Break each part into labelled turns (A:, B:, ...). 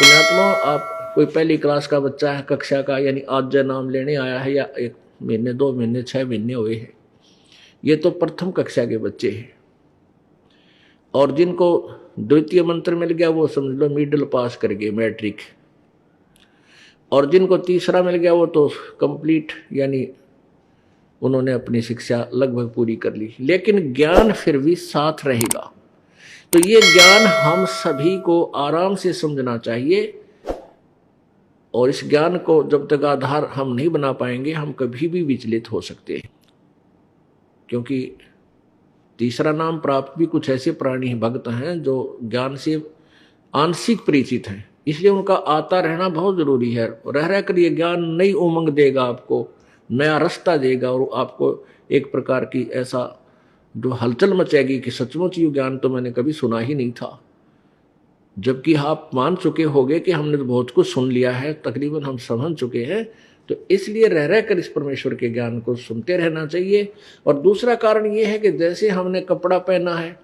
A: पुण्यात्मा, आप कोई पहली क्लास का बच्चा है, कक्षा का, यानी आज नाम लेने आया है, या 1 महीने 2 महीने 6 महीने हुए हैं, ये तो प्रथम कक्षा के बच्चे हैं। और जिनको द्वितीय मंत्र मिल गया वो समझ लो मिडिल पास कर गए, मैट्रिक। और जिनको तीसरा मिल गया वो तो कंप्लीट, यानी उन्होंने अपनी शिक्षा लगभग पूरी कर ली। लेकिन ज्ञान फिर भी साथ रहेगा। तो ये ज्ञान हम सभी को आराम से समझना चाहिए, और इस ज्ञान को जब तक आधार हम नहीं बना पाएंगे, हम कभी भी विचलित हो सकते हैं। क्योंकि तीसरा नाम प्राप्त भी कुछ ऐसे प्राणी भक्त हैं जो ज्ञान से आंशिक परिचित हैं, इसलिए उनका आता रहना बहुत जरूरी है। रह रह कर ये ज्ञान नई उमंग देगा, आपको नया रास्ता देगा, और आपको एक प्रकार की ऐसा जो हलचल मचेगी कि सचमुच ये ज्ञान तो मैंने कभी सुना ही नहीं था। जबकि आप मान चुके होंगे कि हमने तो बहुत कुछ सुन लिया है, तकरीबन हम समझ चुके हैं। तो इसलिए रह रह कर इस परमेश्वर के ज्ञान को सुनते रहना चाहिए। और दूसरा कारण ये है कि जैसे हमने कपड़ा पहना है,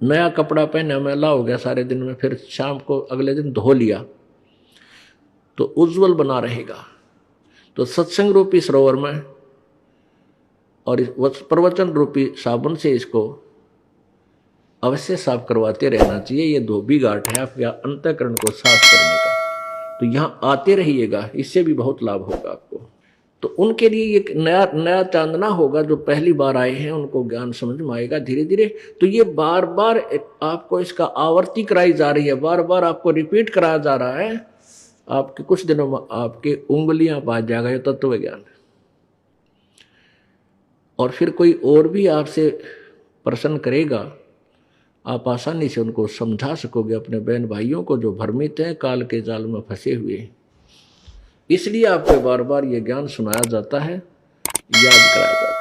A: नया कपड़ा पहना, मैला हो गया सारे दिन में, फिर शाम को अगले दिन धो लिया तो उज्जवल बना रहेगा। तो सत्संग रूपी सरोवर में और इस प्रवचन रूपी साबुन से इसको अवश्य साफ करवाते रहना चाहिए। ये धोबी घाट है आपके अंतःकरण को साफ करने का। तो यहाँ आते रहिएगा, इससे भी बहुत लाभ होगा आपको। तो उनके लिए एक नया चांदना होगा, जो पहली बार आए हैं उनको ज्ञान समझ में आएगा धीरे धीरे। तो ये बार बार आपको इसका आवर्ती कराई जा रही है, बार बार आपको रिपीट कराया जा रहा है। आपके कुछ दिनों में आपके उंगलियां बाज जाएगा ये तत्व ज्ञान। और फिर कोई और भी आपसे प्रश्न करेगा, आप आसानी से उनको समझा सकोगे, अपने बहन भाइयों को जो भ्रमित हैं, काल के जाल में फंसे हुए हैं। इसलिए आपको बार बार ये ज्ञान सुनाया जाता है, याद कराया जाता है।